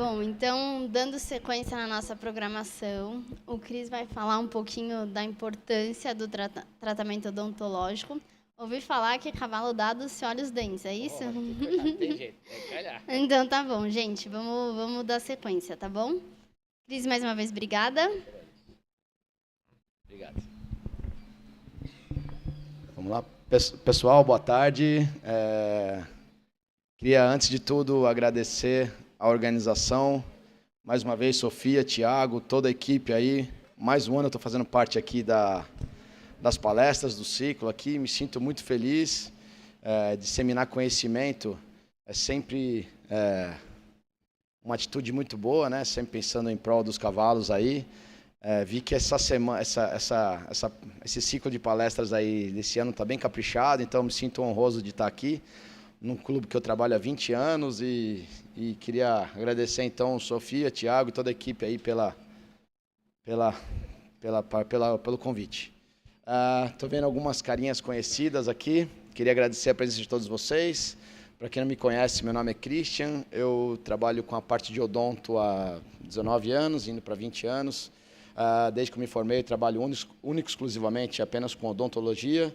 Bom, então, dando sequência na nossa programação, o Cris vai falar um pouquinho da importância do tratamento odontológico. Ouvi falar que cavalo dado se olha os dentes, é isso? Tem jeito, tem que calhar. Então tá bom, gente, vamos dar sequência, tá bom? Cris, mais uma vez, obrigada. Obrigado. Vamos lá, pessoal, boa tarde. Queria, antes de tudo, agradecer a organização, mais uma vez, Sofia, Tiago, toda a equipe aí. Mais um ano eu estou fazendo parte aqui das palestras do ciclo aqui, me sinto muito feliz. Disseminar conhecimento é sempre uma atitude muito boa, né? Sempre pensando em prol dos cavalos aí. Vi que essa semana, esse ciclo de palestras aí desse ano está bem caprichado, então me sinto honroso de estar aqui num clube que eu trabalho há 20 anos e queria agradecer então Sofia, Tiago e toda a equipe aí pelo convite. Estou vendo algumas carinhas conhecidas aqui, queria agradecer a presença de todos vocês. Para quem não me conhece, meu nome é Christian, eu trabalho com a parte de odonto há 19 anos, indo para 20 anos. Desde que eu me formei, eu trabalho único exclusivamente apenas com odontologia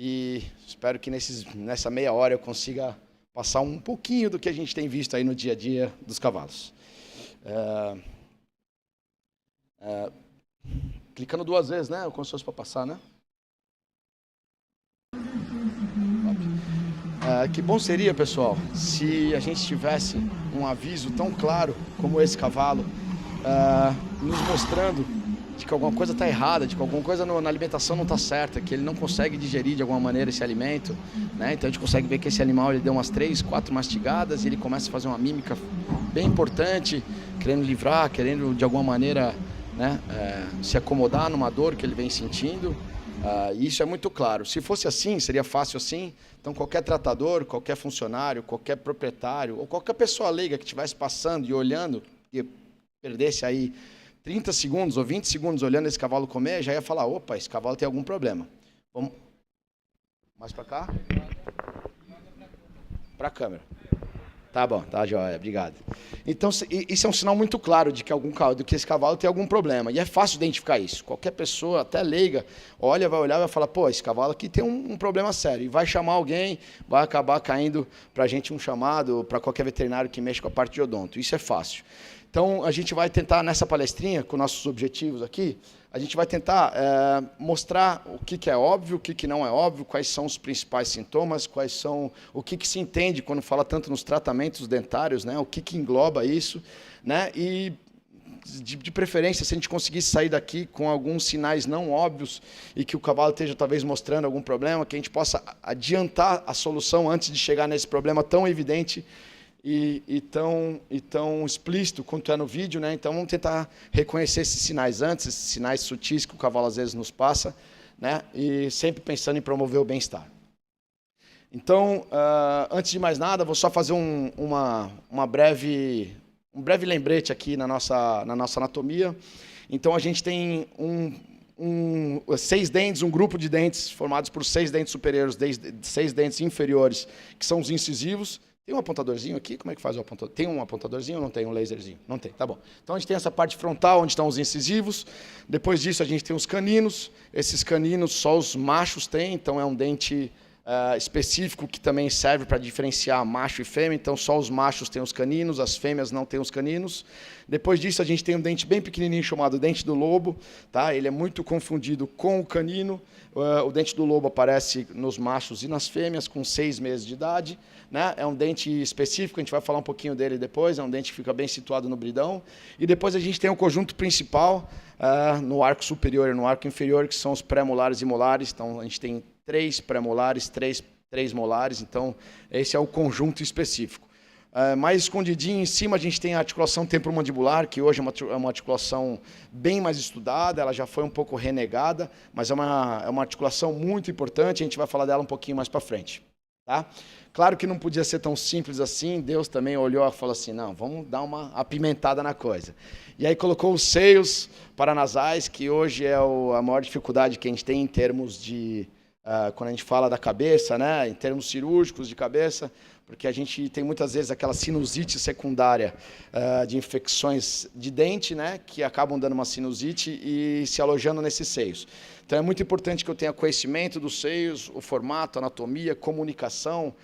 e espero que nessa meia hora eu consiga passar um pouquinho do que a gente tem visto aí no dia a dia dos cavalos. Clicando 2 vezes, né? Como se fosse para passar, né? Que bom seria, pessoal, se a gente tivesse um aviso tão claro como esse cavalo, nos mostrando de que alguma coisa está errada, de que alguma coisa na alimentação não está certa, que ele não consegue digerir de alguma maneira esse alimento, né? Então a gente consegue ver que esse animal ele deu umas 3, 4 mastigadas e ele começa a fazer uma mímica bem importante, querendo livrar, querendo de alguma maneira, né, se acomodar numa dor que ele vem sentindo. E isso é muito claro. Se fosse assim, seria fácil assim. Então qualquer tratador, qualquer funcionário, qualquer proprietário ou qualquer pessoa leiga que estivesse passando e olhando e perdesse aí 30 segundos ou 20 segundos olhando esse cavalo comer, já ia falar, opa, esse cavalo tem algum problema. Vamos mais para cá? Para a câmera. Tá bom, tá joia, obrigado. Então, isso é um sinal muito claro de que esse cavalo tem algum problema. E é fácil identificar isso. Qualquer pessoa, até leiga, vai olhar e vai falar, pô, esse cavalo aqui tem um problema sério. E vai chamar alguém, vai acabar caindo para a gente um chamado, para qualquer veterinário que mexe com a parte de odonto. Isso é fácil. Então, a gente vai tentar, nessa palestrinha, com nossos objetivos aqui, a gente vai tentar mostrar o que é óbvio, o que não é óbvio, quais são os principais sintomas, o que se entende quando fala tanto nos tratamentos dentários, né? O que engloba isso, né? E, de preferência, se a gente conseguisse sair daqui com alguns sinais não óbvios e que o cavalo esteja talvez mostrando algum problema, que a gente possa adiantar a solução antes de chegar nesse problema tão evidente e tão explícito quanto é no vídeo, né? Então vamos tentar reconhecer esses sinais antes, esses sinais sutis que o cavalo às vezes nos passa, né? E sempre pensando em promover o bem-estar. Então, antes de mais nada, vou só fazer um breve lembrete aqui na nossa anatomia. Então a gente tem 6 dentes, um grupo de dentes formados por 6 dentes superiores, 6 dentes inferiores, que são os incisivos. Tem um apontadorzinho aqui? Como é que faz o apontador? Tem um apontadorzinho ou não tem um laserzinho? Não tem, tá bom. Então a gente tem essa parte frontal, onde estão os incisivos. Depois disso a gente tem os caninos. Esses caninos só os machos têm, então é um dente específico que também serve para diferenciar macho e fêmea. Então só os machos têm os caninos, as fêmeas não têm os caninos. Depois disso a gente tem um dente bem pequenininho chamado dente do lobo. Tá? Ele é muito confundido com o canino. O dente do lobo aparece nos machos e nas fêmeas com 6 meses de idade. Né? É um dente específico, a gente vai falar um pouquinho dele depois, é um dente que fica bem situado no bridão. E depois a gente tem o conjunto principal no arco superior e no arco inferior, que são os pré-molares e molares. Então a gente tem 3 pré-molares, 3 molares, então esse é o conjunto específico. Mais escondidinho em cima a gente tem a articulação temporomandibular, que hoje é uma articulação bem mais estudada, ela já foi um pouco renegada, mas é uma articulação muito importante, a gente vai falar dela um pouquinho mais para frente. Tá? Claro que não podia ser tão simples assim, Deus também olhou e falou assim, não, vamos dar uma apimentada na coisa. E aí colocou os seios paranasais, que hoje é a maior dificuldade que a gente tem em termos de, quando a gente fala da cabeça, né, em termos cirúrgicos de cabeça, porque a gente tem muitas vezes aquela sinusite secundária de infecções de dente, né, que acabam dando uma sinusite e se alojando nesses seios. Então é muito importante que eu tenha conhecimento dos seios, o formato, a anatomia, comunicação,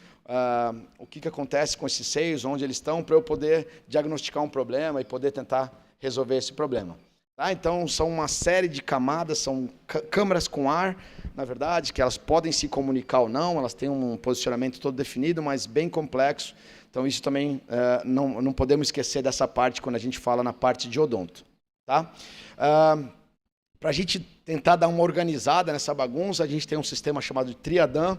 o que acontece com esses seios, onde eles estão, para eu poder diagnosticar um problema e poder tentar resolver esse problema. Tá? Então, são uma série de camadas, são câmaras com ar, na verdade, que elas podem se comunicar ou não, elas têm um posicionamento todo definido, mas bem complexo. Então, isso também não podemos esquecer dessa parte quando a gente fala na parte de odonto. Tá? Para a gente tentar dar uma organizada nessa bagunça, a gente tem um sistema chamado de Triadan.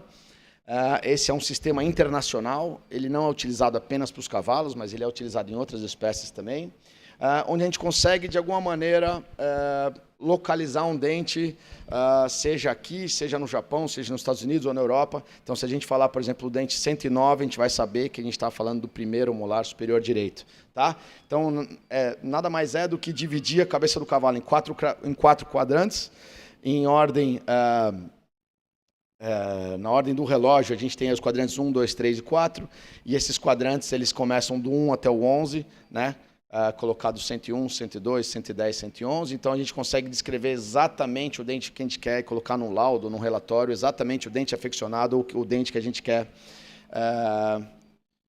Esse é um sistema internacional, ele não é utilizado apenas para os cavalos, mas ele é utilizado em outras espécies também, onde a gente consegue, de alguma maneira, localizar um dente, seja aqui, seja no Japão, seja nos Estados Unidos ou na Europa. Então, se a gente falar, por exemplo, o dente 109, a gente vai saber que a gente está falando do primeiro molar superior direito. Tá? Então, nada mais é do que dividir a cabeça do cavalo em quatro quadrantes, em ordem... na ordem do relógio, a gente tem os quadrantes 1, 2, 3 e 4, e esses quadrantes eles começam do 1 até o 11, né? Colocado 101, 102, 110, 111, então a gente consegue descrever exatamente o dente que a gente quer, colocar num laudo, num relatório, exatamente o dente afeccionado ou o dente que a gente quer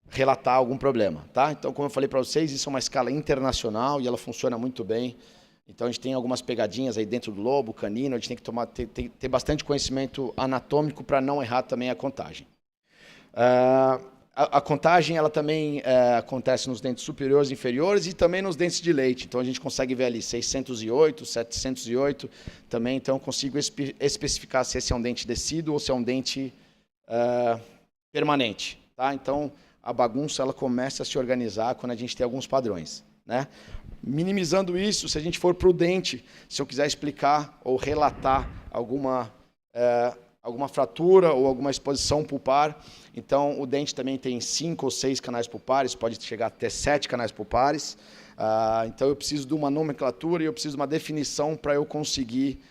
relatar algum problema. Tá? Então, como eu falei para vocês, isso é uma escala internacional e ela funciona muito bem. Então, a gente tem algumas pegadinhas aí dentro do lobo, canino, a gente tem que ter bastante conhecimento anatômico para não errar também a contagem. A contagem ela também acontece nos dentes superiores e inferiores e também nos dentes de leite. Então, a gente consegue ver ali 608, 708 também. Então, eu consigo especificar se esse é um dente decíduo ou se é um dente permanente. Tá? Então, a bagunça ela começa a se organizar quando a gente tem alguns padrões. Né? Minimizando isso, se a gente for prudente, se eu quiser explicar ou relatar alguma fratura ou alguma exposição pulpar, então o dente também tem 5 ou 6 canais pulpares, pode chegar até 7 canais pulpares, então eu preciso de uma nomenclatura e eu preciso de uma definição para eu conseguir,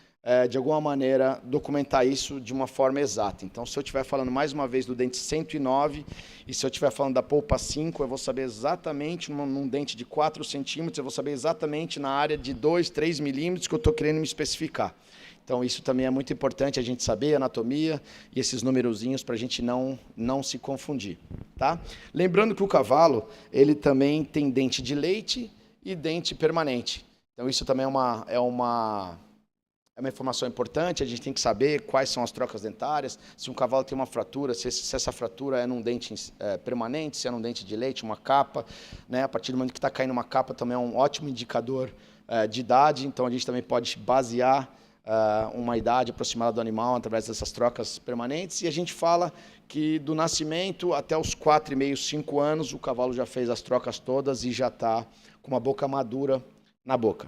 de alguma maneira, documentar isso de uma forma exata. Então, se eu estiver falando mais uma vez do dente 109 e se eu estiver falando da polpa 5, eu vou saber exatamente, num dente de 4 centímetros, eu vou saber exatamente na área de 2, 3 milímetros que eu estou querendo me especificar. Então, isso também é muito importante a gente saber, anatomia e esses numerozinhos para a gente não se confundir. Tá? Lembrando que o cavalo, ele também tem dente de leite e dente permanente. Então, isso também é uma informação importante, a gente tem que saber quais são as trocas dentárias, se um cavalo tem uma fratura, se essa fratura é num dente permanente, se é num dente de leite, uma capa. Né? A partir do momento que está caindo uma capa também é um ótimo indicador de idade, então a gente também pode basear uma idade aproximada do animal através dessas trocas permanentes, e a gente fala que do nascimento até os 4,5, 5 anos, o cavalo já fez as trocas todas e já está com uma boca madura na boca.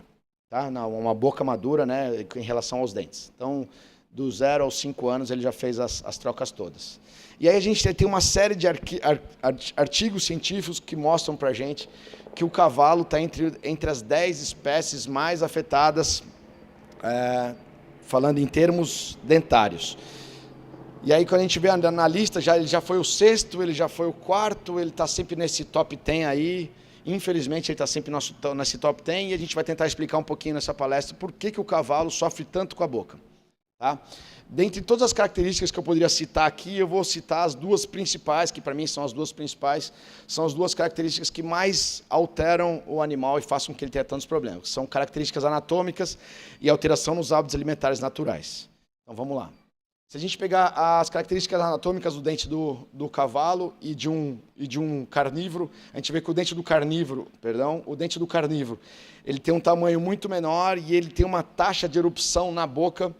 Tá? Uma boca madura, né, em relação aos dentes. Então, do 0 aos 5 anos, ele já fez as trocas todas. E aí a gente tem uma série de artigos científicos que mostram para a gente que o cavalo está entre as 10 espécies mais afetadas, falando em termos dentários. E aí, quando a gente vê na lista, ele já foi o 6º, ele já foi o 4º, ele está sempre nesse top 10 aí. Infelizmente, ele está sempre nesse top 10 e a gente vai tentar explicar um pouquinho nessa palestra por que o cavalo sofre tanto com a boca. Tá? Dentre todas as características que eu poderia citar aqui, eu vou citar as duas principais, que para mim são as duas principais, são as duas características que mais alteram o animal e façam com que ele tenha tantos problemas. São características anatômicas e alteração nos hábitos alimentares naturais. Então, vamos lá. Se a gente pegar as características anatômicas do dente do cavalo e de um carnívoro, a gente vê que o dente do carnívoro, ele tem um tamanho muito menor e ele tem uma taxa de erupção na boca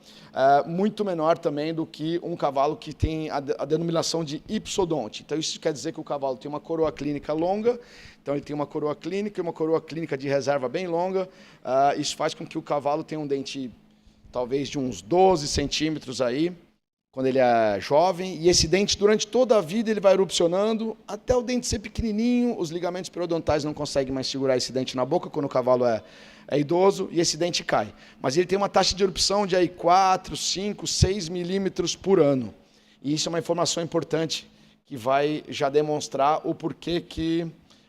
muito menor também do que um cavalo que tem a denominação de ipsodonte. Então, isso quer dizer que o cavalo tem uma coroa clínica longa, então ele tem uma coroa clínica e uma coroa clínica de reserva bem longa. Isso faz com que o cavalo tenha um dente talvez de uns 12 centímetros aí, quando ele é jovem, e esse dente, durante toda a vida, ele vai erupcionando, até o dente ser pequenininho, os ligamentos periodontais não conseguem mais segurar esse dente na boca, quando o cavalo é idoso, e esse dente cai. Mas ele tem uma taxa de erupção de aí 4, 5, 6 milímetros por ano. E isso é uma informação importante que vai já demonstrar o porquê que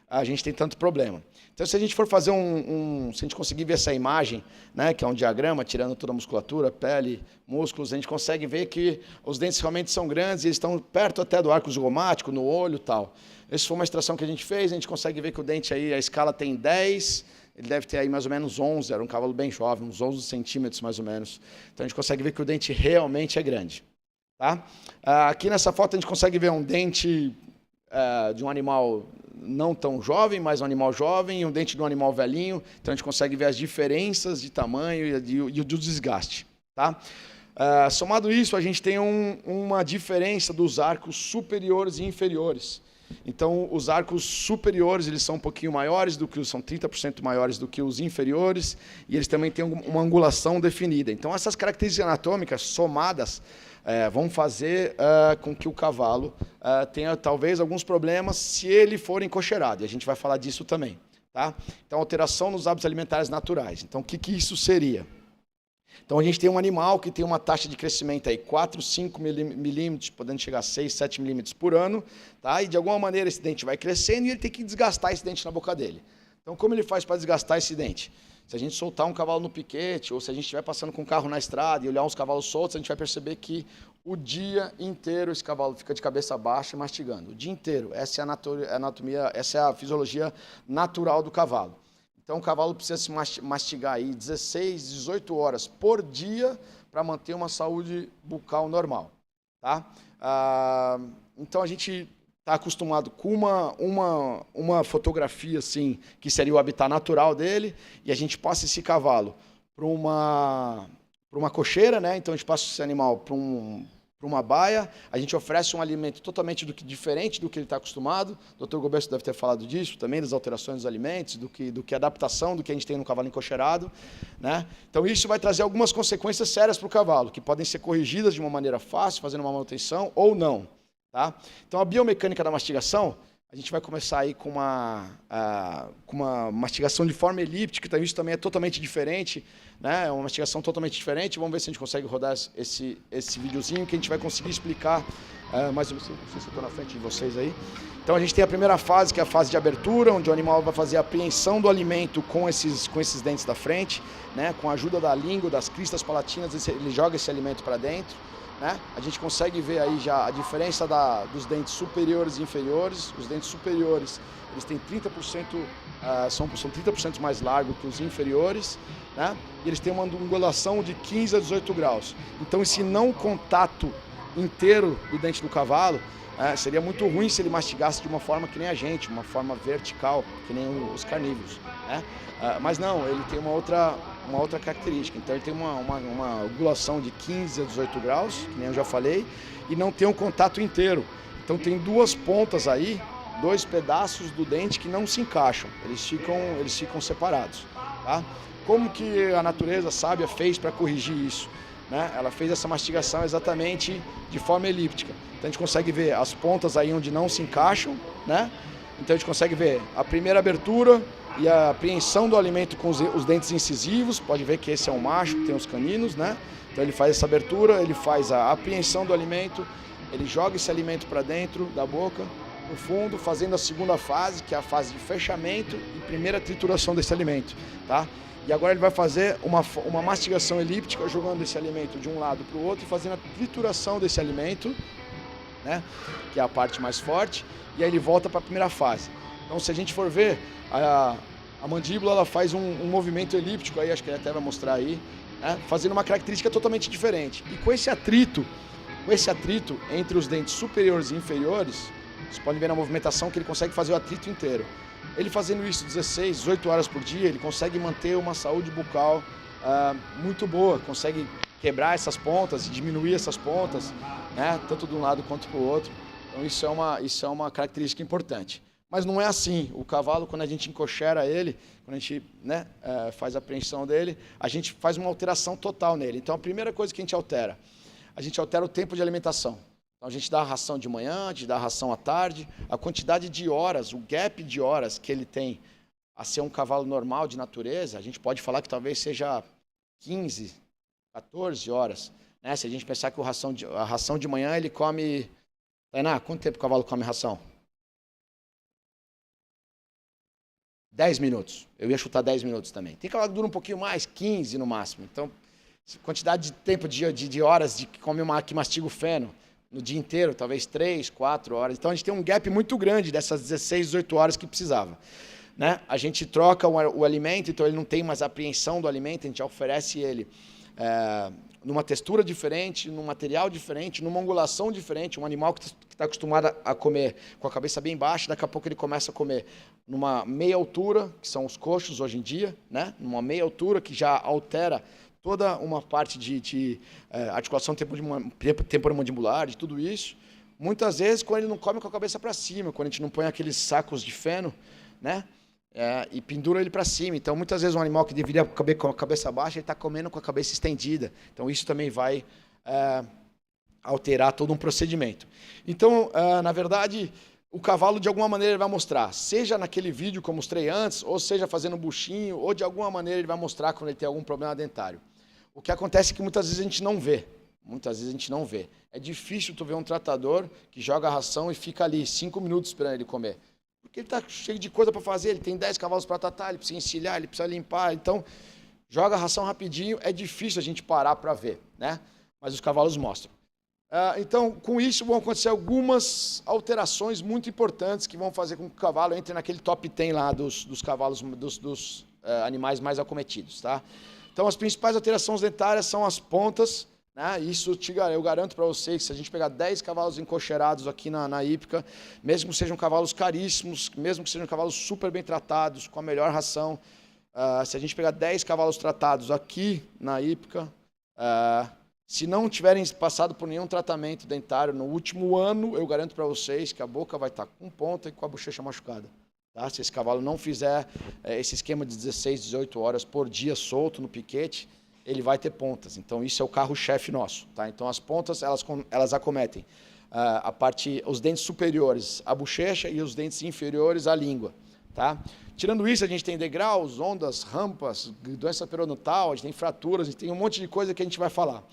a gente tem tanto problema. Então, se a gente for fazer se a gente conseguir ver essa imagem, né, que é um diagrama, tirando toda a musculatura, pele, músculos, a gente consegue ver que os dentes realmente são grandes e eles estão perto até do arco zigomático, no olho e tal. Essa foi uma extração que a gente fez, a gente consegue ver que o dente aí, a escala tem 10, ele deve ter aí mais ou menos 11, era um cavalo bem jovem, uns 11 centímetros mais ou menos. Então, a gente consegue ver que o dente realmente é grande. Tá? Aqui nessa foto a gente consegue ver um dente de um animal não tão jovem, mas um animal jovem, e um dente de um animal velhinho. Então a gente consegue ver as diferenças de tamanho e do desgaste. Tá? Somado isso, a gente tem uma diferença dos arcos superiores e inferiores. Então, os arcos superiores eles são um pouquinho maiores são 30% maiores do que os inferiores, e eles também têm uma angulação definida. Então, essas características anatômicas somadas vão fazer com que o cavalo tenha talvez alguns problemas se ele for encocheirado, e a gente vai falar disso também. Tá? Então, alteração nos hábitos alimentares naturais. Então, o que isso seria? Então, a gente tem um animal que tem uma taxa de crescimento aí 4, 5 milímetros, podendo chegar a 6, 7 milímetros por ano, tá? E de alguma maneira esse dente vai crescendo e ele tem que desgastar esse dente na boca dele. Então, como ele faz para desgastar esse dente? Se a gente soltar um cavalo no piquete, ou se a gente estiver passando com um carro na estrada e olhar uns cavalos soltos, a gente vai perceber que o dia inteiro esse cavalo fica de cabeça baixa e mastigando. O dia inteiro. Essa é a anatomia, essa é a fisiologia natural do cavalo. Então, o cavalo precisa se mastigar aí 16, 18 horas por dia para manter uma saúde bucal normal. Tá? Então, a gente está acostumado com uma fotografia assim, que seria o habitat natural dele, e a gente passa esse cavalo para uma cocheira, né? Então a gente passa esse animal para uma baia, a gente oferece um alimento totalmente diferente do que ele está acostumado. O Dr. Gobesso deve ter falado disso também, das alterações dos alimentos, do que adaptação do que a gente tem no cavalo encocheirado, né? Então isso vai trazer algumas consequências sérias para o cavalo, que podem ser corrigidas de uma maneira fácil, fazendo uma manutenção ou não. Tá? Então, a biomecânica da mastigação, a gente vai começar aí com uma mastigação de forma elíptica, então isso também é totalmente diferente, né? É uma mastigação totalmente diferente. Vamos ver se a gente consegue rodar esse videozinho, que a gente vai conseguir explicar, mas não sei se eu estou na frente de vocês aí. Então, a gente tem a primeira fase, que é a fase de abertura, onde o animal vai fazer a apreensão do alimento com esses dentes da frente, né? Com a ajuda da língua, das cristas palatinas, ele joga esse alimento para dentro. Né? A gente consegue ver aí já a diferença dos dentes superiores e inferiores. Os dentes superiores, eles têm 30%, são 30% mais largos que os inferiores, né? E eles têm uma angulação de 15 a 18 graus. Então, esse não contato inteiro do dente do cavalo seria muito ruim se ele mastigasse de uma forma que nem a gente, uma forma vertical, que nem os carnívoros, né? Mas não, ele tem uma outra característica. Então, ele tem uma angulação de 15 a 18 graus, que nem eu já falei, e não tem um contato inteiro. Então, tem duas pontas aí, dois pedaços do dente que não se encaixam, eles ficam separados. Tá? Como que a natureza sábia fez para corrigir isso? Né? Ela fez essa mastigação exatamente de forma elíptica. Então, a gente consegue ver as pontas aí onde não se encaixam, né? Então, a gente consegue ver a primeira abertura e a apreensão do alimento com os dentes incisivos. Pode ver que esse é um macho, que tem os caninos, né? Então, ele faz essa abertura, ele faz a apreensão do alimento, ele joga esse alimento para dentro da boca, no fundo, fazendo a segunda fase, que é a fase de fechamento e primeira trituração desse alimento, tá? E agora ele vai fazer uma mastigação elíptica, jogando esse alimento de um lado para o outro e fazendo a trituração desse alimento, né? Que é a parte mais forte, e aí ele volta para a primeira fase. Então, se a gente for ver, a mandíbula ela faz um movimento elíptico, aí acho que ele até vai mostrar aí, né? Fazendo uma característica totalmente diferente. E com esse atrito entre os dentes superiores e inferiores, vocês podem ver na movimentação que ele consegue fazer o atrito inteiro. Ele fazendo isso 16, 18 horas por dia, ele consegue manter uma saúde bucal muito boa, consegue quebrar essas pontas e diminuir essas pontas, né? Tanto de um lado quanto para o outro. Então isso é uma característica importante. Mas não é assim. O cavalo, quando a gente encocheira ele, quando a gente, né, faz a apreensão dele, a gente faz uma alteração total nele. Então, a primeira coisa que a gente altera o tempo de alimentação. Então, a gente dá a ração de manhã, a gente dá a ração à tarde, a quantidade de horas, o gap de horas que ele tem a ser um cavalo normal de natureza, a gente pode falar que talvez seja 15, 14 horas. Né? Se a gente pensar que a ração de manhã ele come Tainá, quanto tempo o cavalo come ração? 10 minutos. Eu ia chutar 10 minutos também. Tem cavalo que dura um pouquinho mais, 15 no máximo. Então, quantidade de tempo, de horas de que come que mastiga o feno no dia inteiro, talvez 3, 4 horas. Então, a gente tem um gap muito grande dessas 16, 18 horas que precisava. Né? A gente troca o alimento, então ele não tem mais apreensão do alimento, a gente oferece ele numa textura diferente, num material diferente, numa angulação diferente. Um animal que está acostumado a comer com a cabeça bem baixa, daqui a pouco ele começa a comer numa meia altura, que são os coxos hoje em dia, né? Numa meia altura que já altera toda uma parte de articulação temporomandibular, de tudo isso. Muitas vezes, quando ele não come com a cabeça para cima, quando a gente não põe aqueles sacos de feno, né? E pendura ele para cima. Então, muitas vezes, um animal que deveria comer com a cabeça baixa, ele está comendo com a cabeça estendida. Então, isso também vai alterar todo um procedimento. Então, na verdade, o cavalo, de alguma maneira, ele vai mostrar, seja naquele vídeo que eu mostrei antes, ou seja fazendo um buchinho, ou de alguma maneira ele vai mostrar quando ele tem algum problema dentário. O que acontece é que muitas vezes a gente não vê. Muitas vezes a gente não vê. É difícil tu ver um tratador que joga a ração e fica ali 5 minutos esperando ele comer. Porque ele está cheio de coisa para fazer, ele tem 10 cavalos para tratar, ele precisa encilhar, ele precisa limpar. Então, joga a ração rapidinho, é difícil a gente parar para ver, né? Mas os cavalos mostram. Então, com isso, vão acontecer algumas alterações muito importantes que vão fazer com que o cavalo entre naquele top 10 lá dos cavalos, dos animais mais acometidos, tá? Então, as principais alterações dentárias são as pontas, né? Isso eu garanto para vocês que se a gente pegar 10 cavalos encocheirados aqui na hípica, mesmo que sejam cavalos caríssimos, mesmo que sejam cavalos super bem tratados, com a melhor ração, se a gente pegar 10 cavalos tratados aqui na hípica, se não tiverem passado por nenhum tratamento dentário no último ano, eu garanto para vocês que a boca vai estar com ponta e com a bochecha machucada. Tá? Se esse cavalo não fizer esse esquema de 16, 18 horas por dia solto no piquete, ele vai ter pontas. Então, isso é o carro-chefe nosso. Tá? Então, as pontas, elas acometem os dentes superiores, a bochecha, e os dentes inferiores, a língua. Tá? Tirando isso, a gente tem degraus, ondas, rampas, doença periodontal, a gente tem fraturas, a gente tem um monte de coisa que a gente vai falar.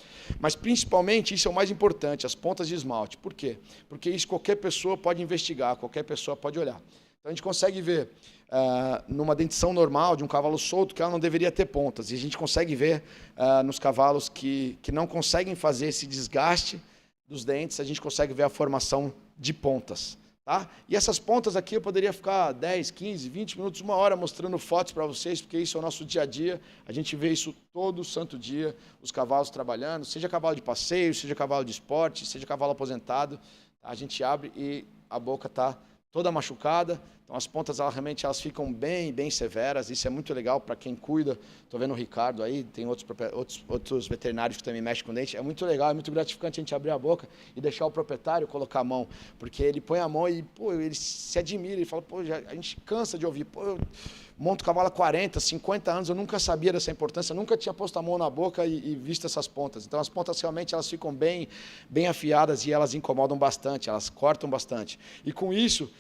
Mas, principalmente, isso é o mais importante, as pontas de esmalte. Por quê? Porque isso qualquer pessoa pode investigar, qualquer pessoa pode olhar. Então, a gente consegue ver numa dentição normal de um cavalo solto que ela não deveria ter pontas. E a gente consegue ver nos cavalos que não conseguem fazer esse desgaste dos dentes, a gente consegue ver a formação de pontas. Tá? E essas pontas aqui eu poderia ficar 10, 15, 20 minutos, 1 hora mostrando fotos para vocês, porque isso é o nosso dia a dia. A gente vê isso todo santo dia, os cavalos trabalhando, seja cavalo de passeio, seja cavalo de esporte, seja cavalo aposentado. A gente abre e a boca está toda machucada. Então, as pontas realmente elas ficam bem, bem severas. Isso é muito legal para quem cuida. Estou vendo o Ricardo aí, tem outros veterinários que também mexem com dente. É muito legal, é muito gratificante a gente abrir a boca e deixar o proprietário colocar a mão. Porque ele põe a mão e ele se admira. Ele fala, a gente cansa de ouvir. Eu monto cavalo há 40, 50 anos, eu nunca sabia dessa importância, nunca tinha posto a mão na boca e visto essas pontas. Então, as pontas realmente elas ficam bem, bem afiadas e elas incomodam bastante, elas cortam bastante. E com isso,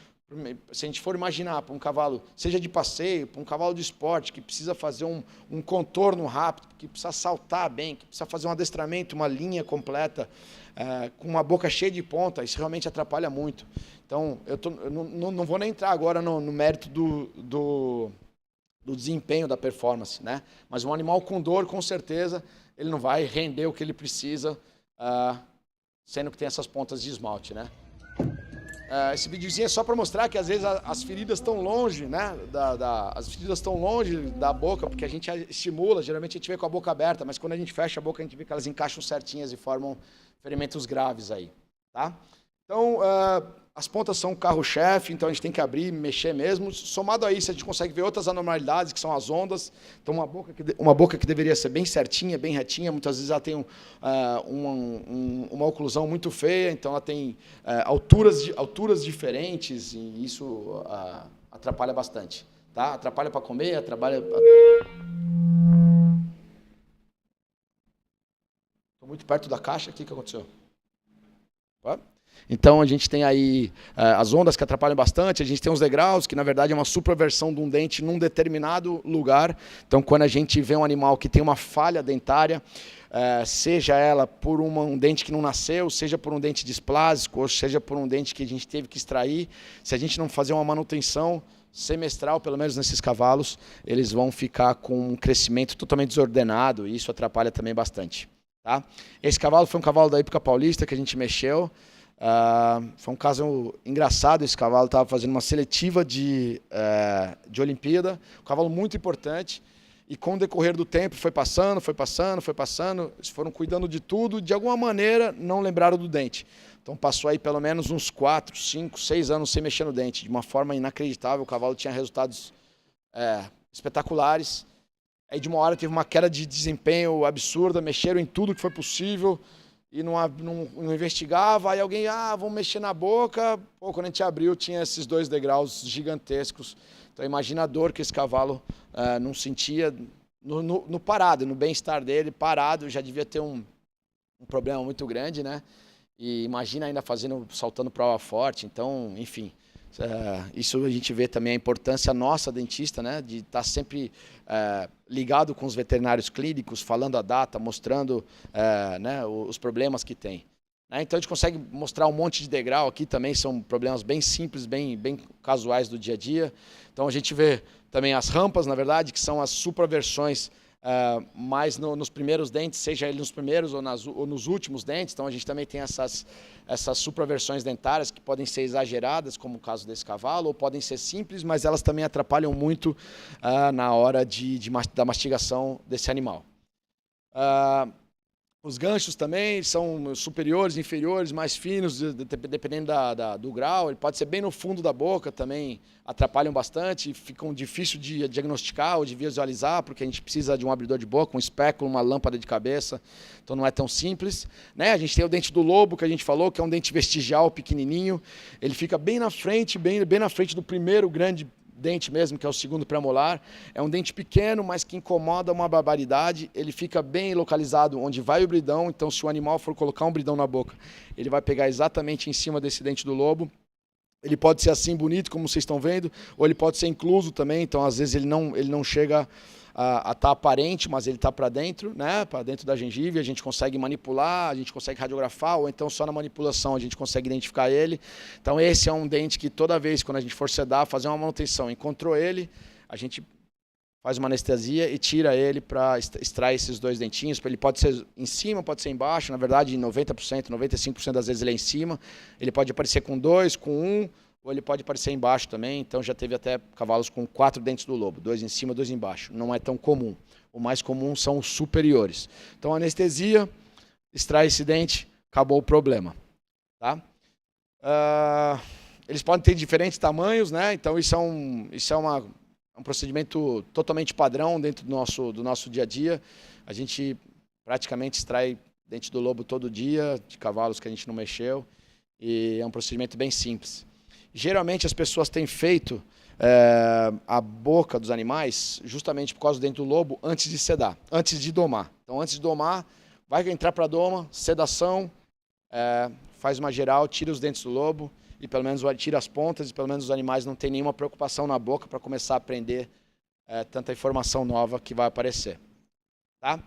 se a gente for imaginar para um cavalo, seja de passeio, para um cavalo de esporte, que precisa fazer um contorno rápido, que precisa saltar bem, que precisa fazer um adestramento, uma linha completa, com uma boca cheia de ponta, isso realmente atrapalha muito. Então, eu não vou nem entrar agora no mérito do desempenho da performance, né? Mas um animal com dor, com certeza, ele não vai render o que ele precisa, sendo que tem essas pontas de esmalte, né? Esse videozinho é só para mostrar que às vezes as feridas estão longe, né? As feridas estão longe da boca, porque a gente estimula, geralmente a gente vê com a boca aberta, mas quando a gente fecha a boca, a gente vê que elas encaixam certinhas e formam ferimentos graves aí, tá? Então, as pontas são o carro-chefe, então a gente tem que abrir, mexer mesmo. Somado a isso, a gente consegue ver outras anormalidades, que são as ondas. Então, uma boca que deveria ser bem certinha, bem retinha, muitas vezes ela tem uma oclusão muito feia, então ela tem alturas diferentes, e isso atrapalha bastante. Tá? Atrapalha para comer, atrapalha... Estou muito perto da caixa, o que aconteceu? Então, a gente tem aí as ondas que atrapalham bastante, a gente tem os degraus, que na verdade é uma supraversão de um dente num determinado lugar. Então, quando a gente vê um animal que tem uma falha dentária, seja ela por um dente que não nasceu, seja por um dente displásico, ou seja por um dente que a gente teve que extrair, se a gente não fazer uma manutenção semestral, pelo menos nesses cavalos, eles vão ficar com um crescimento totalmente desordenado e isso atrapalha também bastante. Tá? Esse cavalo foi um cavalo da Hípica Paulista que a gente mexeu. Foi um caso engraçado. Esse cavalo estava fazendo uma seletiva de Olimpíada, um cavalo muito importante. E com o decorrer do tempo foi passando, eles foram cuidando de tudo, de alguma maneira não lembraram do dente. Então passou aí pelo menos uns 4, 5, 6 anos sem mexer no dente, de uma forma inacreditável. O cavalo tinha resultados espetaculares. Aí de uma hora teve uma queda de desempenho absurda, mexeram em tudo que foi possível e não investigava. Aí alguém, vamos mexer na boca. Pô, quando a gente abriu tinha esses 2 degraus gigantescos. Então imagina a dor que esse cavalo não sentia no parado, no bem-estar dele, parado, já devia ter um problema muito grande, né? E imagina ainda saltando prova forte, então, enfim. Isso a gente vê também a importância nossa, dentista, né? De estar sempre ligado com os veterinários clínicos, falando a data, mostrando né, os problemas que tem. Então a gente consegue mostrar um monte de degrau aqui também, são problemas bem simples, bem casuais do dia a dia. Então a gente vê também as rampas, na verdade, que são as supraversões mais nos primeiros dentes, seja ele nos primeiros ou nos últimos dentes. Então a gente também tem essas supraversões dentárias que podem ser exageradas, como o caso desse cavalo, ou podem ser simples, mas elas também atrapalham muito na hora da mastigação desse animal. Os ganchos também são superiores, inferiores, mais finos, dependendo do grau. Ele pode ser bem no fundo da boca também, atrapalham bastante, ficam difícil de diagnosticar ou de visualizar, porque a gente precisa de um abridor de boca, um espéculo, uma lâmpada de cabeça, então não é tão simples. Né? A gente tem o dente do lobo, que a gente falou, que é um dente vestigial pequenininho, ele fica bem na frente, bem na frente do primeiro grande dente mesmo, que é o segundo premolar. É um dente pequeno, mas que incomoda uma barbaridade. Ele fica bem localizado onde vai o bridão, então se o animal for colocar um bridão na boca, ele vai pegar exatamente em cima desse dente do lobo. Ele pode ser assim bonito, como vocês estão vendo, ou ele pode ser incluso também, então às vezes ele não chega a estar aparente, mas ele está para dentro, né? Para dentro da gengiva, a gente consegue manipular, a gente consegue radiografar, ou então só na manipulação a gente consegue identificar ele. Então esse é um dente que toda vez, quando a gente for sedar, fazer uma manutenção, encontrou ele, a gente faz uma anestesia e tira ele para extrair esses 2 dentinhos. Ele pode ser em cima, pode ser embaixo, na verdade 90%, 95% das vezes ele é em cima. Ele pode aparecer com 2, com 1, ou ele pode aparecer embaixo também. Então já teve até cavalos com 4 dentes do lobo, 2 em cima, 2 embaixo. Não é tão comum. O mais comum são os superiores. Então anestesia, extrai esse dente, acabou o problema. Tá? Eles podem ter diferentes tamanhos, né? Então isso é um procedimento totalmente padrão dentro do nosso dia a dia. A gente praticamente extrai dente do lobo todo dia, de cavalos que a gente não mexeu, e é um procedimento bem simples. Geralmente as pessoas têm feito a boca dos animais justamente por causa do dente do lobo antes de sedar, antes de domar. Então antes de domar, vai entrar para a doma, sedação, faz uma geral, tira os dentes do lobo, e pelo menos tira as pontas, e pelo menos os animais não têm nenhuma preocupação na boca para começar a aprender tanta informação nova que vai aparecer. Tá?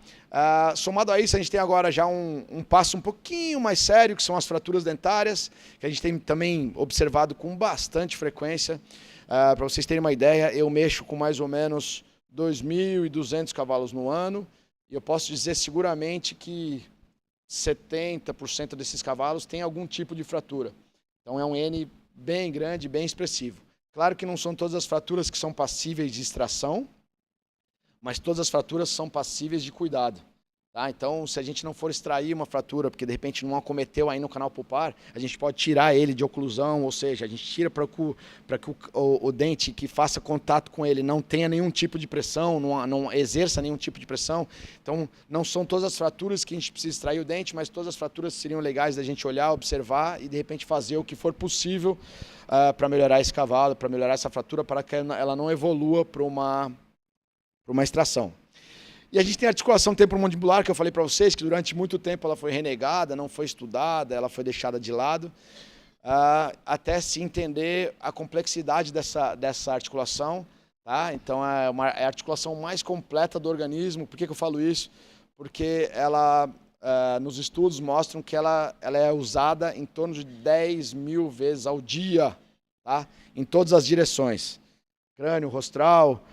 Somado a isso, a gente tem agora já um passo um pouquinho mais sério, que são as fraturas dentárias, que a gente tem também observado com bastante frequência. Para vocês terem uma ideia, eu mexo com mais ou menos 2.200 cavalos no ano, e eu posso dizer seguramente que 70% desses cavalos têm algum tipo de fratura. Então é um N bem grande, bem expressivo. Claro que não são todas as fraturas que são passíveis de extração, mas todas as fraturas são passíveis de cuidado. Tá? Então, se a gente não for extrair uma fratura, porque de repente não acometeu aí no canal pulpar, a gente pode tirar ele de oclusão, ou seja, a gente tira para que o dente que faça contato com ele não tenha nenhum tipo de pressão, não exerça nenhum tipo de pressão. Então, não são todas as fraturas que a gente precisa extrair o dente, mas todas as fraturas seriam legais da gente olhar, observar e de repente fazer o que for possível para melhorar esse cavalo, para melhorar essa fratura, para que ela não evolua para uma extração. E a gente tem a articulação temporomandibular, que eu falei para vocês, que durante muito tempo ela foi renegada, não foi estudada, ela foi deixada de lado, até se entender a complexidade dessa articulação. Tá? Então, é a articulação mais completa do organismo. Por que eu falo isso? porque ela, nos estudos mostram que ela é usada em torno de 10 mil vezes ao dia, tá? Em todas as direções. Crânio, rostral,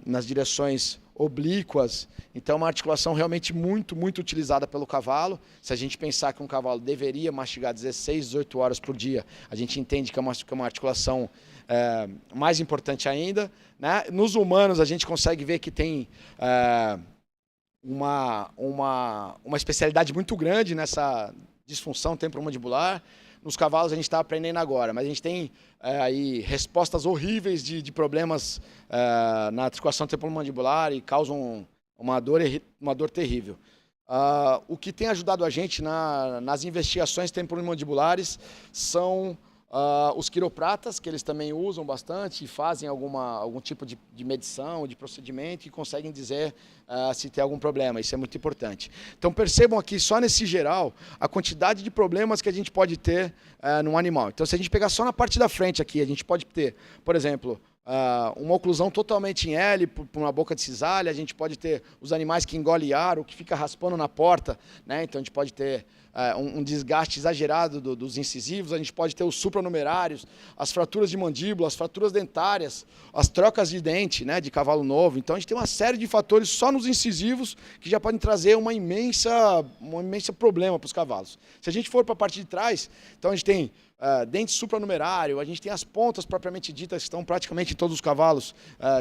nas direções oblíquas. Então, é uma articulação realmente muito, muito utilizada pelo cavalo. Se a gente pensar que um cavalo deveria mastigar 16, 18 horas por dia, a gente entende que é uma articulação mais importante ainda, né? Nos humanos, a gente consegue ver que tem uma especialidade muito grande nessa disfunção temporomandibular. Nos cavalos a gente está aprendendo agora, mas a gente tem aí respostas horríveis de problemas na articulação temporomandibular e causam uma dor terrível. O que tem ajudado a gente nas investigações temporomandibulares são os quiropratas, que eles também usam bastante e fazem algum tipo de medição, de procedimento e conseguem dizer se tem algum problema. Isso é muito importante. Então percebam aqui, só nesse geral, a quantidade de problemas que a gente pode ter num animal. Então se a gente pegar só na parte da frente aqui, a gente pode ter, por exemplo, uma oclusão totalmente em L por uma boca de cisalha, a gente pode ter os animais que engolem ar ou que fica raspando na porta, né? Então a gente pode ter um desgaste exagerado dos incisivos, a gente pode ter os supranumerários, as fraturas de mandíbula, as fraturas dentárias, as trocas de dente, né, de cavalo novo. Então a gente tem uma série de fatores só nos incisivos que já podem trazer uma imensa problema para os cavalos. Se a gente for para a parte de trás, então a gente tem dente supranumerário, a gente tem as pontas propriamente ditas que estão praticamente em todos os cavalos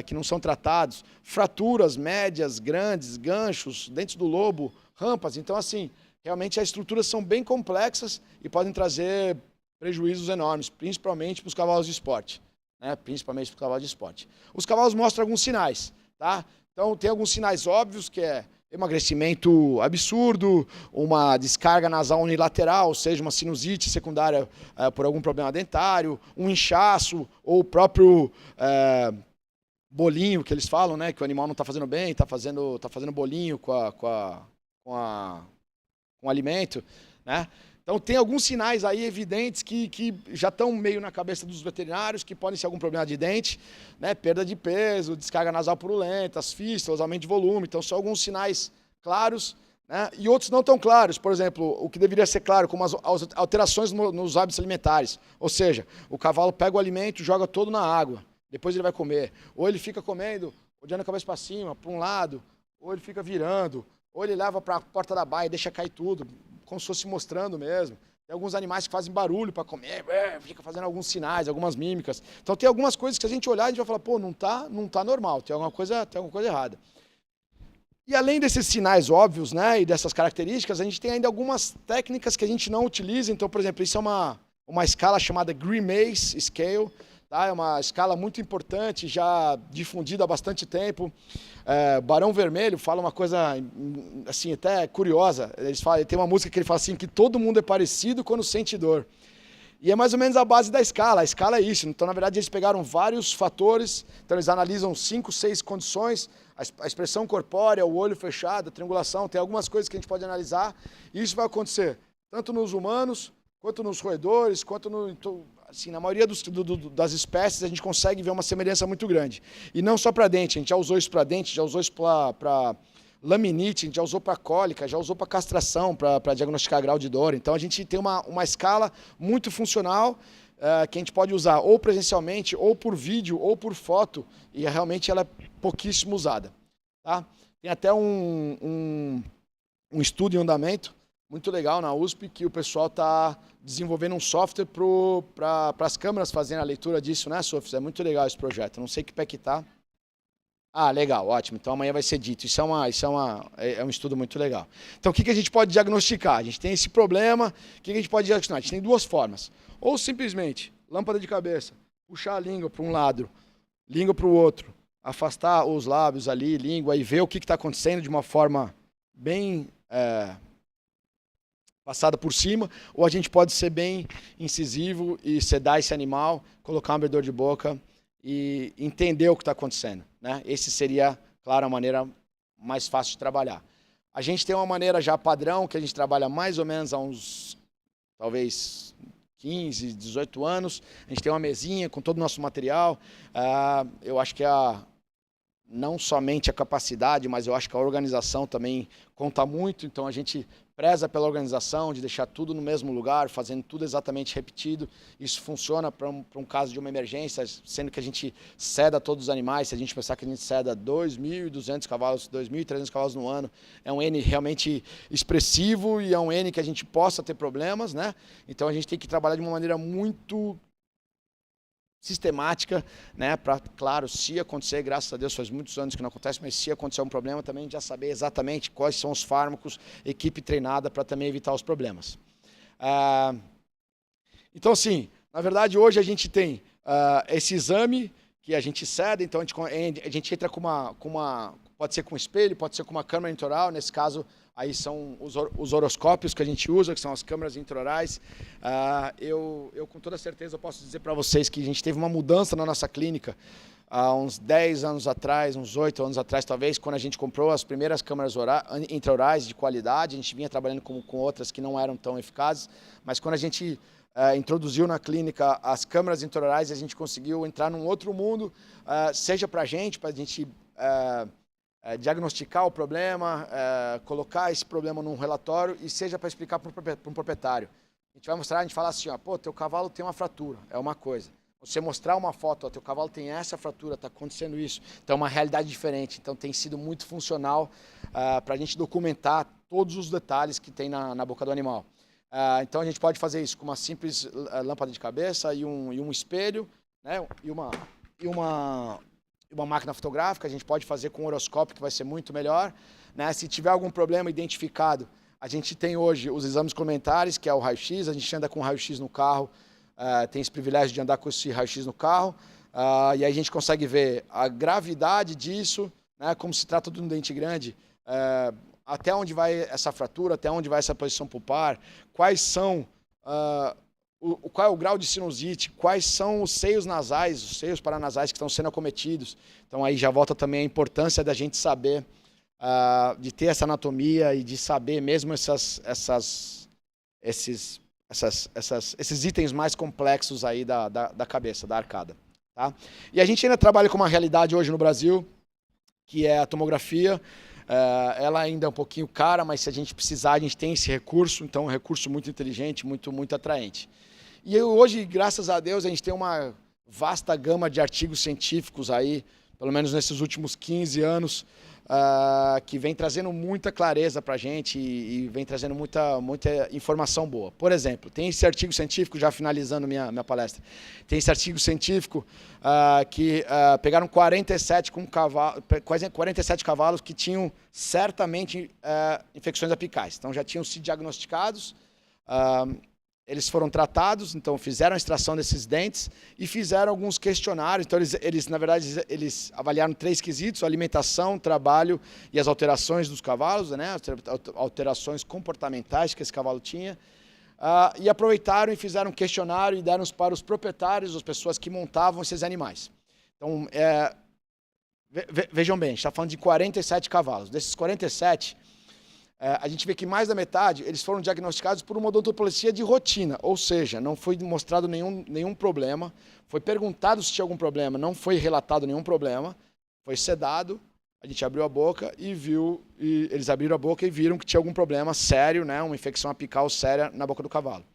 que não são tratados, fraturas médias, grandes, ganchos, dentes do lobo, rampas. Então assim, realmente as estruturas são bem complexas e podem trazer prejuízos enormes, principalmente para os cavalos de esporte, né? Principalmente para os cavalos de esporte. Os cavalos mostram alguns sinais, tá? Então tem alguns sinais óbvios que é emagrecimento absurdo, uma descarga nasal unilateral, ou seja, uma sinusite secundária por algum problema dentário, um inchaço ou o próprio bolinho que eles falam, né? Que o animal não está fazendo bem, está fazendo bolinho com o alimento, né? Então tem alguns sinais aí evidentes que já estão meio na cabeça dos veterinários, que podem ser algum problema de dente, né? Perda de peso, descarga nasal purulenta, as fístulas, aumento de volume. Então são alguns sinais claros, né? E outros não tão claros. Por exemplo, o que deveria ser claro, como as alterações nos hábitos alimentares. Ou seja, o cavalo pega o alimento, joga todo na água, depois ele vai comer. Ou ele fica comendo, olhando a cabeça para cima, para um lado, ou ele fica virando, ou ele leva para a porta da baia e deixa cair tudo, como se fosse mostrando mesmo. Tem alguns animais que fazem barulho para comer, fica fazendo alguns sinais, algumas mímicas. Então tem algumas coisas que a gente olhar e a gente vai falar, pô, não tá normal, tem alguma coisa errada. E além desses sinais óbvios, né, e dessas características, a gente tem ainda algumas técnicas que a gente não utiliza. Então, por exemplo, isso é uma escala chamada Grimace Scale. Tá? É uma escala muito importante, já difundida há bastante tempo. Barão Vermelho fala uma coisa assim, até curiosa. Tem uma música que ele fala assim, que todo mundo é parecido quando sente dor. E é mais ou menos a base da escala. A escala é isso. Então, na verdade, eles pegaram vários fatores. Então, eles analisam 5, 6 condições. A expressão corpórea, o olho fechado, a triangulação. Tem algumas coisas que a gente pode analisar. E isso vai acontecer tanto nos humanos, quanto nos roedores, quanto assim, na maioria das espécies a gente consegue ver uma semelhança muito grande. E não só para dente, a gente já usou isso para dente, já usou isso para laminite, a gente já usou para cólica, já usou para castração, para diagnosticar grau de dor. Então a gente tem uma escala muito funcional que a gente pode usar ou presencialmente, ou por vídeo, ou por foto, e realmente ela é pouquíssimo usada. Tá? Tem até um estudo em andamento muito legal na USP, que o pessoal está desenvolvendo um software para as câmeras fazerem a leitura disso, né, Sofia? É muito legal esse projeto. Não sei que pé que está. Ah, legal, ótimo. Então amanhã vai ser dito. Isso é um estudo muito legal. Então o que a gente pode diagnosticar? A gente tem esse problema, o que a gente pode diagnosticar? A gente tem duas formas. Ou simplesmente, lâmpada de cabeça, puxar a língua para um lado, língua para o outro, afastar os lábios ali, língua, e ver o que está acontecendo de uma forma bem passada por cima, ou a gente pode ser bem incisivo e sedar esse animal, colocar um abridor de boca e entender o que está acontecendo, né? Esse seria, claro, a maneira mais fácil de trabalhar. A gente tem uma maneira já padrão, que a gente trabalha mais ou menos há uns, talvez, 15, 18 anos. A gente tem uma mesinha com todo o nosso material. Eu acho que não somente a capacidade, mas eu acho que a organização também conta muito. Então, a gente preza pela organização, de deixar tudo no mesmo lugar, fazendo tudo exatamente repetido. Isso funciona para um caso de uma emergência, sendo que a gente ceda todos os animais. Se a gente pensar que a gente ceda 2.200 cavalos, 2.300 cavalos no ano, é um N realmente expressivo e é um N que a gente possa ter problemas, né? Então, a gente tem que trabalhar de uma maneira muito sistemática, né, para, claro, se acontecer, graças a Deus faz muitos anos que não acontece, mas se acontecer um problema também já saber exatamente quais são os fármacos, equipe treinada para também evitar os problemas. Então, assim, na verdade hoje a gente tem esse exame que a gente cede, então a gente entra com uma, pode ser com espelho, pode ser com uma câmera intraoral, nesse caso aí são os horoscópios que a gente usa, que são as câmeras intraorais. Eu com toda certeza posso dizer para vocês que a gente teve uma mudança na nossa clínica há uns 10 anos atrás, uns 8 anos atrás talvez, quando a gente comprou as primeiras câmeras intraorais de qualidade. A gente vinha trabalhando com outras que não eram tão eficazes, mas quando a gente introduziu na clínica as câmeras intraorais, a gente conseguiu entrar num outro mundo, seja para a gente diagnosticar o problema, colocar esse problema num relatório e seja para explicar para um proprietário. A gente vai mostrar, a gente fala assim, ó, pô, teu cavalo tem uma fratura, é uma coisa. Você mostrar uma foto, ó, teu cavalo tem essa fratura, está acontecendo isso. Então é uma realidade diferente. Então tem sido muito funcional para a gente documentar todos os detalhes que tem na boca do animal. Então a gente pode fazer isso com uma simples lâmpada de cabeça e um espelho, né, e uma máquina fotográfica. A gente pode fazer com um horoscópio, que vai ser muito melhor, né? Se tiver algum problema identificado, a gente tem hoje os exames complementares, que é o raio-x. A gente anda com raio-x no carro, tem esse privilégio de andar com esse raio-x no carro, e aí a gente consegue ver a gravidade disso, né? Como se trata de um dente grande, até onde vai essa fratura, até onde vai essa posição pulpar, quais são... qual é o grau de sinusite, quais são os seios nasais, os seios paranasais que estão sendo acometidos. Então aí já volta também a importância da gente saber, de ter essa anatomia e de saber mesmo esses itens mais complexos aí da cabeça, da arcada. Tá? E a gente ainda trabalha com uma realidade hoje no Brasil, que é a tomografia. Ela ainda é um pouquinho cara, mas se a gente precisar, a gente tem esse recurso, então é um recurso muito inteligente, muito, muito atraente. E hoje, graças a Deus, a gente tem uma vasta gama de artigos científicos aí, pelo menos nesses últimos 15 anos, que vem trazendo muita clareza para a gente e vem trazendo muita informação boa. Por exemplo, tem esse artigo científico, já finalizando minha palestra, tem esse artigo científico que pegaram 47 cavalos que tinham certamente infecções apicais. Então já tinham sido diagnosticados, eles foram tratados, então fizeram a extração desses dentes e fizeram alguns questionários. Então eles na verdade, eles avaliaram 3 quesitos: alimentação, trabalho e as alterações dos cavalos, né? As alterações comportamentais que esse cavalo tinha. E aproveitaram e fizeram um questionário e deram para os proprietários, as pessoas que montavam esses animais. Então, vejam bem, a gente está falando de 47 cavalos. Desses 47... a gente vê que mais da metade eles foram diagnosticados por uma odontoplastia de rotina, ou seja, não foi mostrado nenhum problema, foi perguntado se tinha algum problema, não foi relatado nenhum problema, foi sedado, a gente abriu a boca e eles abriram a boca e viram que tinha algum problema sério, né, uma infecção apical séria na boca do cavalo.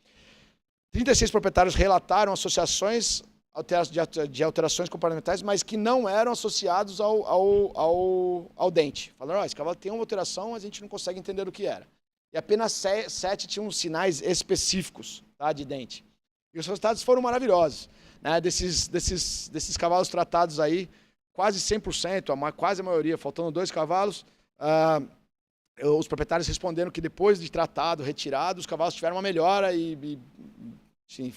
36 proprietários relataram associações de alterações comportamentais, mas que não eram associados ao dente. Falaram, esse cavalo tem uma alteração, mas a gente não consegue entender o que era. E apenas 7 tinham sinais específicos, tá, de dente. E os resultados foram maravilhosos, né? Desses cavalos tratados aí, quase 100%, quase a maioria, faltando 2 cavalos, os proprietários responderam que depois de tratado, retirado, os cavalos tiveram uma melhora sim,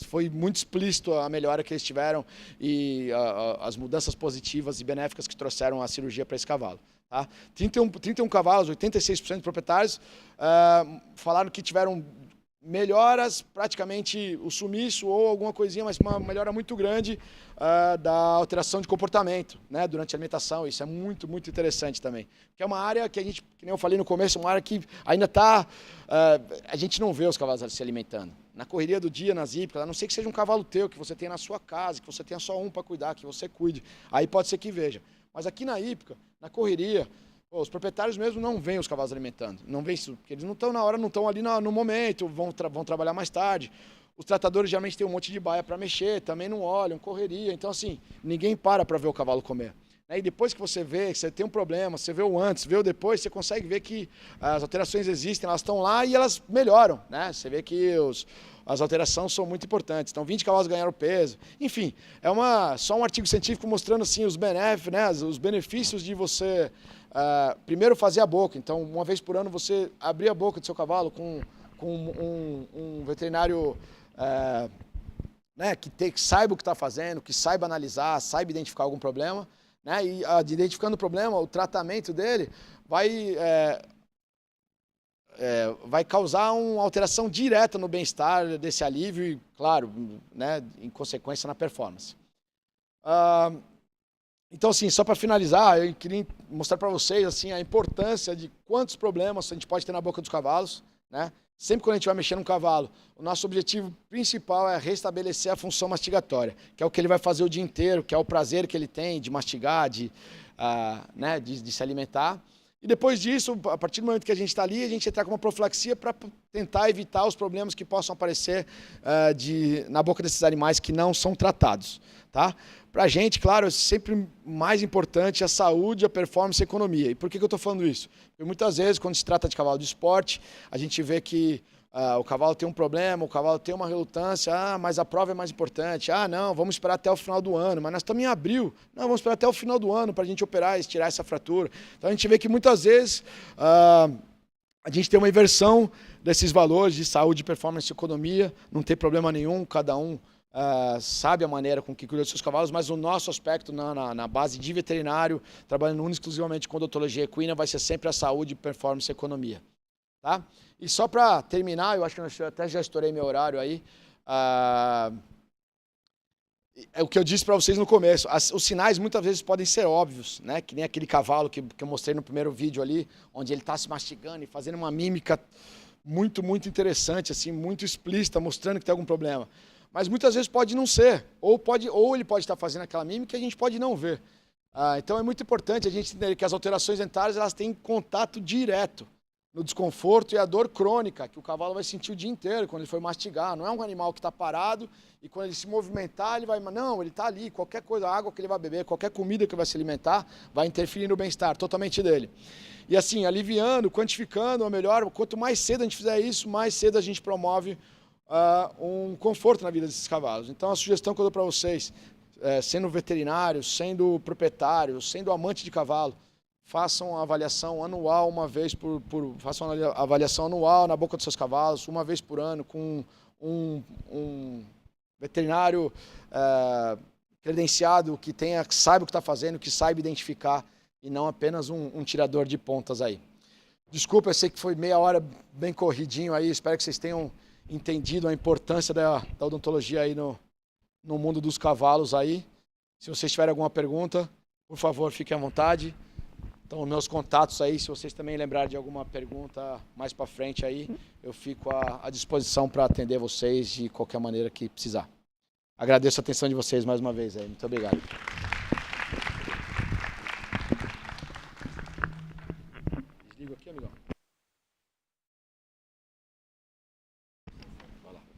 foi muito explícito a melhora que eles tiveram e as mudanças positivas e benéficas que trouxeram a cirurgia para esse cavalo. Tá? 31 cavalos, 86% dos proprietários falaram que tiveram melhoras praticamente o sumiço ou alguma coisinha, mas uma melhora muito grande da alteração de comportamento, né, durante a alimentação. Isso é muito, muito interessante também. Que é uma área que a gente, que nem eu falei no começo, uma área que ainda está... a gente não vê os cavalos se alimentando. Na correria do dia, nas hípicas, a não ser que seja um cavalo teu, que você tenha na sua casa, que você tenha só um para cuidar, que você cuide. Aí pode ser que veja. Mas aqui na hípica, na correria, os proprietários mesmo não veem os cavalos alimentando. Não veem isso, porque eles não estão na hora, não estão ali no momento, vão trabalhar mais tarde. Os tratadores geralmente têm um monte de baia para mexer, também não olham, correria. Então, assim, ninguém para ver o cavalo comer. E depois que você vê, que você tem um problema, você vê o antes, vê o depois, você consegue ver que as alterações existem, elas estão lá e elas melhoram, né? Você vê que as alterações são muito importantes. Então, 20 cavalos ganharam peso. Enfim, é só um artigo científico mostrando assim, os benefícios de você primeiro fazer a boca. Então, uma vez por ano, você abrir a boca do seu cavalo com um veterinário né, que saiba o que está fazendo, que saiba analisar, saiba identificar algum problema. Né, e identificando o problema, o tratamento dele vai causar uma alteração direta no bem-estar desse alívio e, claro, né, em consequência na performance. Então, assim, só para finalizar, eu queria mostrar para vocês assim, a importância de quantos problemas a gente pode ter na boca dos cavalos. Né? Sempre quando a gente vai mexer num cavalo, o nosso objetivo principal é restabelecer a função mastigatória, que é o que ele vai fazer o dia inteiro, que é o prazer que ele tem de mastigar, né, de se alimentar. E depois disso, a partir do momento que a gente está ali, a gente entra com uma profilaxia para tentar evitar os problemas que possam aparecer na boca desses animais que não são tratados. Tá? Para a gente, claro, é sempre mais importante a saúde, a performance e a economia. E por que eu estou falando isso? Porque muitas vezes, quando se trata de cavalo de esporte, a gente vê que o cavalo tem um problema, o cavalo tem uma relutância, mas a prova é mais importante. Não, vamos esperar até o final do ano, mas nós estamos em abril. Não, vamos esperar até o final do ano para a gente operar e tirar essa fratura. Então a gente vê que muitas vezes a gente tem uma inversão desses valores de saúde, performance e economia, não tem problema nenhum, cada um sabe a maneira com que cuida dos seus cavalos, mas o nosso aspecto na base de veterinário, trabalhando exclusivamente com odontologia equina, vai ser sempre a saúde, performance e economia. Tá? E só para terminar, eu acho que eu até já estourei meu horário aí, é o que eu disse para vocês no começo, os sinais muitas vezes podem ser óbvios, né? Que nem aquele cavalo que eu mostrei no primeiro vídeo ali, onde ele está se mastigando e fazendo uma mímica muito, muito interessante, assim, muito explícita, mostrando que tem algum problema. Mas muitas vezes pode não ser, ou ele pode estar fazendo aquela mímica que a gente pode não ver. Então é muito importante a gente entender que as alterações dentárias elas têm contato direto no desconforto e a dor crônica que o cavalo vai sentir o dia inteiro quando ele for mastigar. Não é um animal que está parado e quando ele se movimentar ele vai... Não, ele está ali, qualquer coisa, a água que ele vai beber, qualquer comida que ele vai se alimentar vai interferir no bem-estar totalmente dele. E assim, aliviando, quantificando, ou melhor, quanto mais cedo a gente fizer isso, mais cedo a gente promove um conforto na vida desses cavalos. Então a sugestão que eu dou para vocês, sendo veterinário, sendo proprietário, sendo amante de cavalo, façam uma avaliação anual façam uma avaliação anual na boca dos seus cavalos, uma vez por ano, com um veterinário credenciado que saiba o que está fazendo, que saiba identificar e não apenas um tirador de pontas aí. Desculpa, eu sei que foi meia hora bem corridinho aí, espero que vocês tenham entendido a importância da odontologia aí no mundo dos cavalos aí. Se vocês tiverem alguma pergunta, por favor, fiquem à vontade. Então, meus contatos aí, se vocês também lembrarem de alguma pergunta mais para frente aí, eu fico à disposição para atender vocês de qualquer maneira que precisar. Agradeço a atenção de vocês mais uma vez aí. Muito obrigado. Desligo aqui, amigão.